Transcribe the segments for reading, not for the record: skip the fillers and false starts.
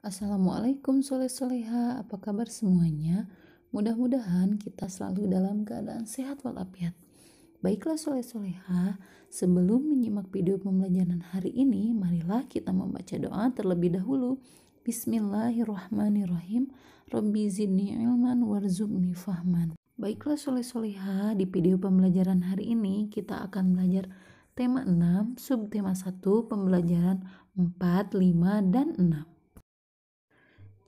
Assalamualaikum soleh-soleha, apa kabar semuanya? Mudah-mudahan kita selalu dalam keadaan sehat walafiat. Baiklah soleh-soleha, sebelum menyimak video pembelajaran hari ini, marilah kita membaca doa terlebih dahulu. Bismillahirrahmanirrahim. Rabbi zidni ilman warzuqni fahman. Baiklah soleh-soleha, di video pembelajaran hari ini kita akan belajar tema 6, subtema 1, pembelajaran 4, 5, dan 6.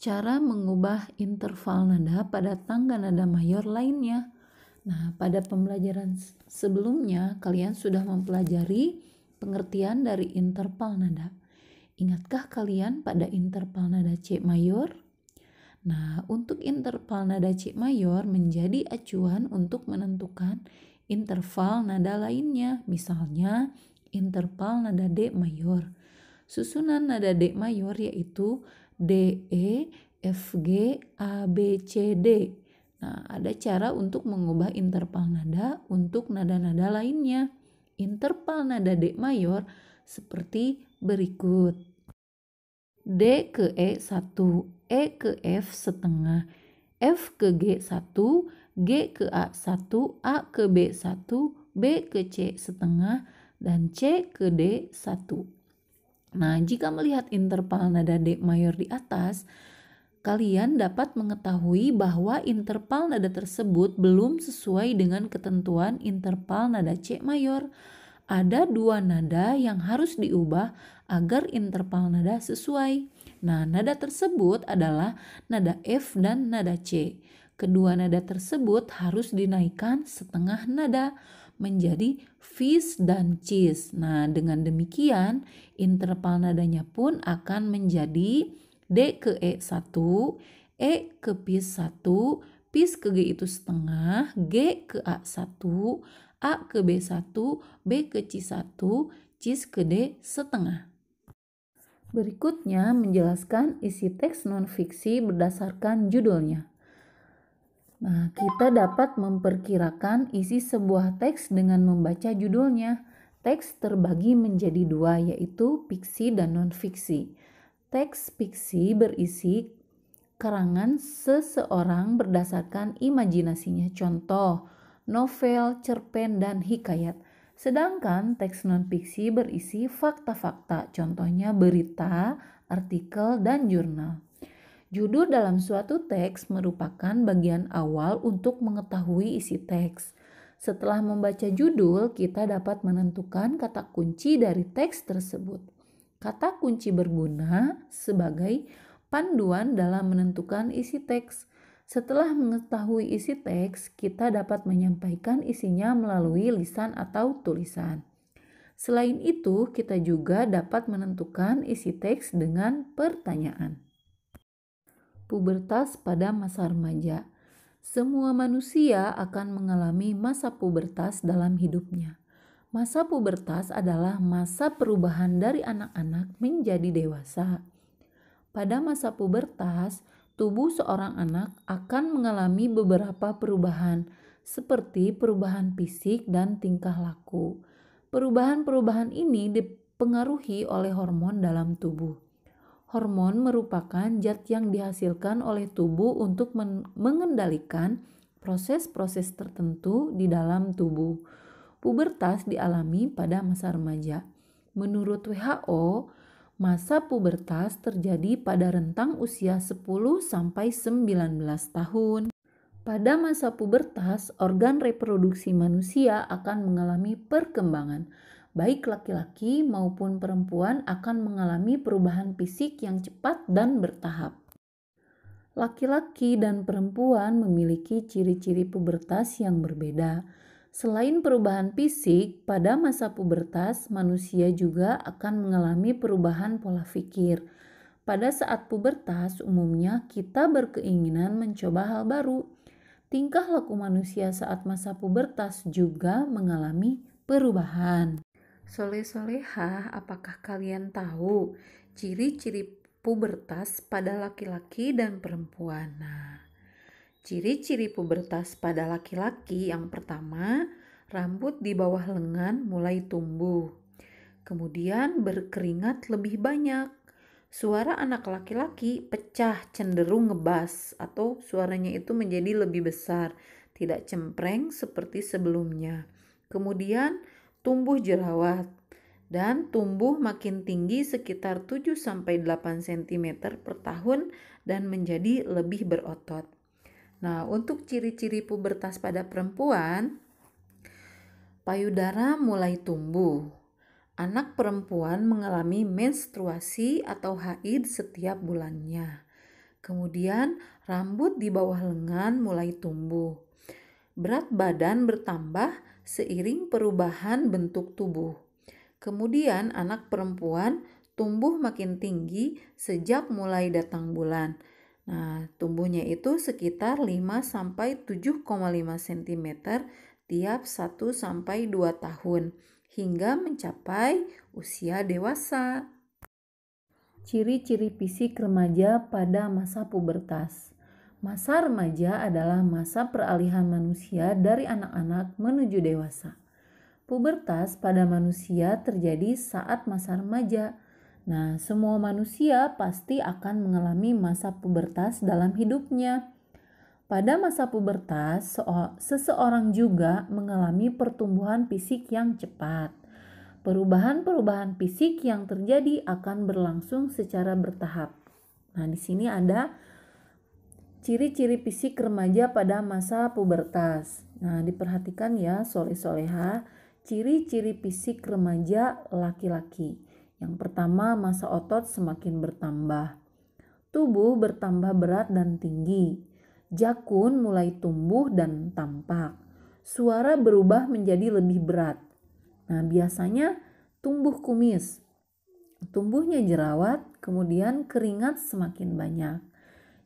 Cara mengubah interval nada pada tangga nada mayor lainnya. Nah, pada pembelajaran sebelumnya kalian sudah mempelajari pengertian dari interval nada. Ingatkah kalian pada interval nada C mayor? Nah, untuk interval nada C mayor menjadi acuan untuk menentukan interval nada lainnya. Misalnya, interval nada D mayor. Susunan nada D mayor yaitu D, E, F, G, A, B, C, D. Nah, ada cara untuk mengubah interval nada untuk nada-nada lainnya. Interval nada D mayor seperti berikut. D ke E 1, E ke F setengah, F ke G 1, G ke A 1, A ke B 1, B ke C setengah, dan C ke D 1. Nah, jika melihat interval nada D mayor di atas, kalian dapat mengetahui bahwa interval nada tersebut belum sesuai dengan ketentuan interval nada C mayor. Ada dua nada yang harus diubah agar interval nada sesuai. Nah, nada tersebut adalah nada F dan nada C. Kedua nada tersebut harus dinaikkan setengah nada menjadi fis dan cis. Nah, dengan demikian interval nadanya pun akan menjadi D ke E 1, E ke pis 1, pis ke G itu setengah, G ke A 1, A ke B 1, B ke C 1, cis ke D setengah. Berikutnya menjelaskan isi teks non-fiksi berdasarkan judulnya. Nah, kita dapat memperkirakan isi sebuah teks dengan membaca judulnya. Teks terbagi menjadi dua, yaitu fiksi dan non-fiksi. Teks fiksi berisi karangan seseorang berdasarkan imajinasinya, contoh novel, cerpen, dan hikayat. Sedangkan teks non-fiksi berisi fakta-fakta, contohnya berita, artikel, dan jurnal. Judul dalam suatu teks merupakan bagian awal untuk mengetahui isi teks. Setelah membaca judul, kita dapat menentukan kata kunci dari teks tersebut. Kata kunci berguna sebagai panduan dalam menentukan isi teks. Setelah mengetahui isi teks, kita dapat menyampaikan isinya melalui lisan atau tulisan. Selain itu, kita juga dapat menentukan isi teks dengan pertanyaan. Pubertas pada masa remaja. Semua manusia akan mengalami masa pubertas dalam hidupnya. Masa pubertas adalah masa perubahan dari anak-anak menjadi dewasa. Pada masa pubertas, tubuh seorang anak akan mengalami beberapa perubahan, seperti perubahan fisik dan tingkah laku. Perubahan-perubahan ini dipengaruhi oleh hormon dalam tubuh. Hormon merupakan zat yang dihasilkan oleh tubuh untuk mengendalikan proses-proses tertentu di dalam tubuh. Pubertas dialami pada masa remaja. Menurut WHO, masa pubertas terjadi pada rentang usia 10 sampai 19 tahun. Pada masa pubertas, organ reproduksi manusia akan mengalami perkembangan. Baik laki-laki maupun perempuan akan mengalami perubahan fisik yang cepat dan bertahap. Laki-laki dan perempuan memiliki ciri-ciri pubertas yang berbeda. Selain perubahan fisik, pada masa pubertas manusia juga akan mengalami perubahan pola pikir. Pada saat pubertas, umumnya kita berkeinginan mencoba hal baru. Tingkah laku manusia saat masa pubertas juga mengalami perubahan. Soleh-solehah, apakah kalian tahu ciri-ciri pubertas pada laki-laki dan perempuan? Nah, ciri-ciri pubertas pada laki-laki yang pertama, rambut di bawah lengan mulai tumbuh. Kemudian berkeringat lebih banyak. Suara anak laki-laki pecah cenderung ngebas atau suaranya itu menjadi lebih besar, tidak cempreng seperti sebelumnya. Kemudian tumbuh jerawat dan tumbuh makin tinggi sekitar 7-8 cm per tahun dan menjadi lebih berotot. Nah, untuk ciri-ciri pubertas pada perempuan, payudara mulai tumbuh. Anak perempuan mengalami menstruasi atau haid setiap bulannya. Kemudian rambut di bawah lengan mulai tumbuh. Berat badan bertambah seiring perubahan bentuk tubuh. Kemudian anak perempuan tumbuh makin tinggi sejak mulai datang bulan. Nah, tumbuhnya itu sekitar 5-7,5 cm tiap 1-2 tahun hingga mencapai usia dewasa. Ciri-ciri fisik remaja pada masa pubertas. Masa remaja adalah masa peralihan manusia dari anak-anak menuju dewasa. Pubertas pada manusia terjadi saat masa remaja. Nah, semua manusia pasti akan mengalami masa pubertas dalam hidupnya. Pada masa pubertas, seseorang juga mengalami pertumbuhan fisik yang cepat. Perubahan-perubahan fisik yang terjadi akan berlangsung secara bertahap. Nah, di sini ada ciri-ciri fisik remaja pada masa pubertas. Nah, diperhatikan ya soleh-soleha, ciri-ciri fisik remaja laki-laki. Yang pertama, masa otot semakin bertambah. Tubuh bertambah berat dan tinggi. Jakun mulai tumbuh dan tampak. Suara berubah menjadi lebih berat. Nah, biasanya tumbuh kumis. Tumbuhnya jerawat, kemudian keringat semakin banyak.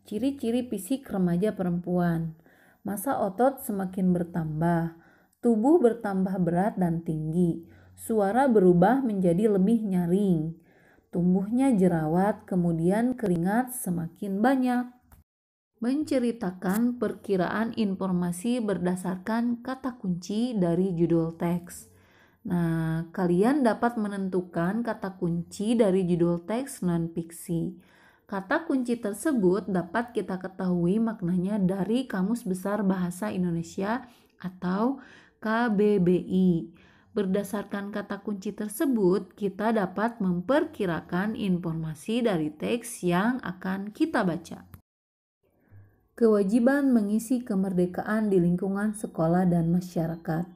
Ciri-ciri fisik remaja perempuan. Masa otot semakin bertambah. Tubuh bertambah berat dan tinggi. Suara berubah menjadi lebih nyaring. Tumbuhnya jerawat, kemudian keringat semakin banyak. Menceritakan perkiraan informasi berdasarkan kata kunci dari judul teks. Nah, kalian dapat menentukan kata kunci dari judul teks non-fiksi. Kata kunci tersebut dapat kita ketahui maknanya dari Kamus Besar Bahasa Indonesia atau KBBI. Berdasarkan kata kunci tersebut, kita dapat memperkirakan informasi dari teks yang akan kita baca. Kewajiban mengisi kemerdekaan di lingkungan sekolah dan masyarakat.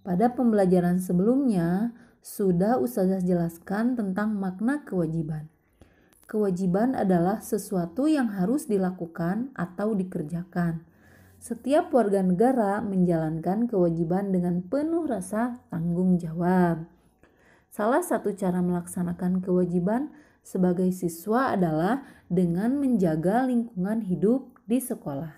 Pada pembelajaran sebelumnya, sudah Ustazah jelaskan tentang makna kewajiban. Kewajiban adalah sesuatu yang harus dilakukan atau dikerjakan. Setiap warga negara menjalankan kewajiban dengan penuh rasa tanggung jawab. Salah satu cara melaksanakan kewajiban sebagai siswa adalah dengan menjaga lingkungan hidup di sekolah.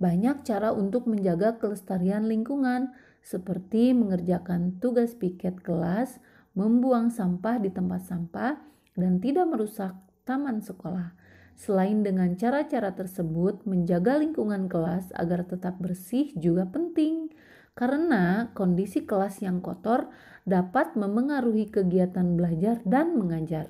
Banyak cara untuk menjaga kelestarian lingkungan, seperti mengerjakan tugas piket kelas, membuang sampah di tempat sampah, dan tidak merusak taman sekolah. Selain dengan cara-cara tersebut, menjaga lingkungan kelas agar tetap bersih juga penting, karena kondisi kelas yang kotor dapat memengaruhi kegiatan belajar dan mengajar.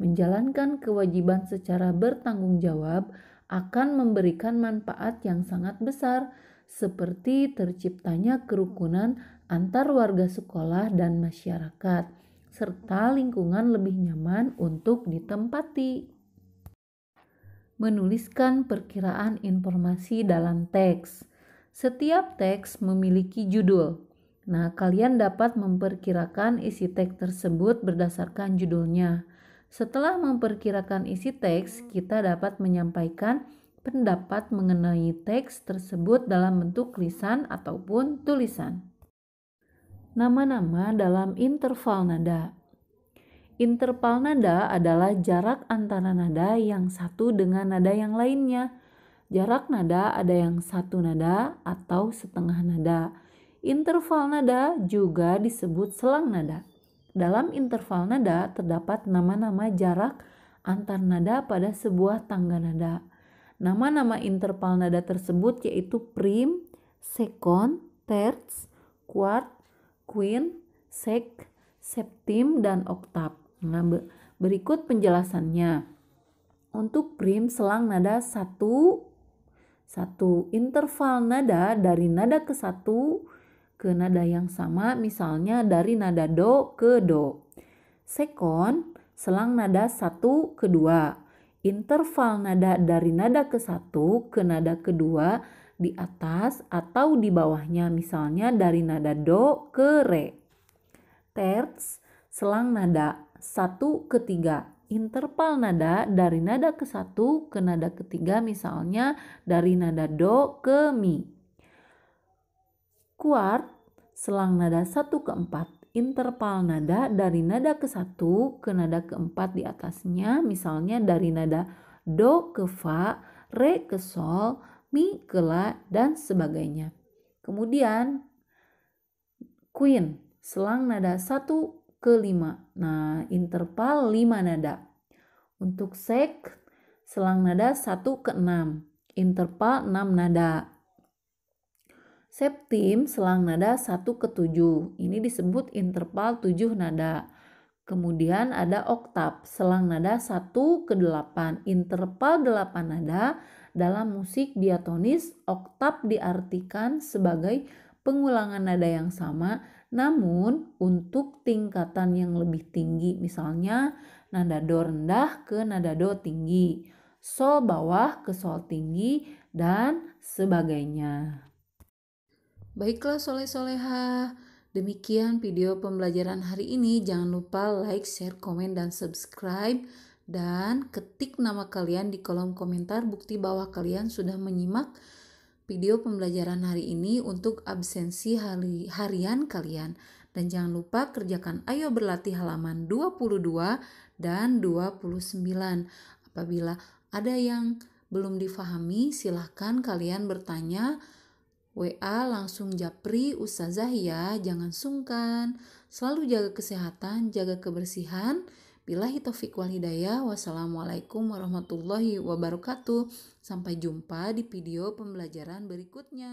Menjalankan kewajiban secara bertanggung jawab akan memberikan manfaat yang sangat besar, seperti terciptanya kerukunan antar warga sekolah dan masyarakat, serta lingkungan lebih nyaman untuk ditempati. Menuliskan perkiraan informasi dalam teks. Setiap teks memiliki judul. Nah, kalian dapat memperkirakan isi teks tersebut berdasarkan judulnya. Setelah memperkirakan isi teks, kita dapat menyampaikan pendapat mengenai teks tersebut dalam bentuk lisan ataupun tulisan. Nama-nama dalam interval nada. Interval nada adalah jarak antara nada yang satu dengan nada yang lainnya. Jarak nada ada yang satu nada atau setengah nada. Interval nada juga disebut selang nada. Dalam interval nada terdapat nama-nama jarak antar nada pada sebuah tangga nada. Nama-nama interval nada tersebut yaitu prim, sekon, terts, quart, quint, sek, septim, dan oktav. Nah, Berikut penjelasannya. Untuk prim selang nada 1, interval nada dari nada ke-1 ke nada yang sama, misalnya dari nada do ke do. Sekon, selang nada 1 ke 2. Interval nada dari nada ke-1 ke nada kedua di atas atau di bawahnya, misalnya dari nada do ke re. Terts, selang nada 1 ke 3. Interval nada dari nada ke-1 ke nada ketiga, misalnya dari nada do ke mi. Kuart, selang nada 1 ke 4. Interval nada dari nada ke-1 ke nada ke-4 di atasnya, misalnya dari nada do ke fa, re ke sol, mi ke la, dan sebagainya. Kemudian queen, selang nada 1 ke 5. Nah, interval 5 nada. Untuk sek, selang nada 1 ke 6. Interval 6 nada. Septim, selang nada 1 ke 7. Ini disebut interval 7 nada. Kemudian ada oktav, selang nada 1 ke 8. Interval 8 nada. Dalam musik diatonis, oktav diartikan sebagai pengulangan nada yang sama, namun untuk tingkatan yang lebih tinggi, misalnya nada do rendah ke nada do tinggi, sol bawah ke sol tinggi, dan sebagainya. Baiklah soleh-soleha, demikian video pembelajaran hari ini. Jangan lupa like, share, komen, dan subscribe. Dan ketik nama kalian di kolom komentar bukti bahwa kalian sudah menyimak video pembelajaran hari ini untuk absensi harian kalian. Dan jangan lupa kerjakan Ayo Berlatih halaman 22 dan 29. Apabila ada yang belum difahami, silahkan kalian bertanya WA langsung japri Ustazah ya, jangan sungkan. Selalu jaga kesehatan, jaga kebersihan. Billahi taufiq wal hidayah. Wassalamualaikum warahmatullahi wabarakatuh. Sampai jumpa di video pembelajaran berikutnya.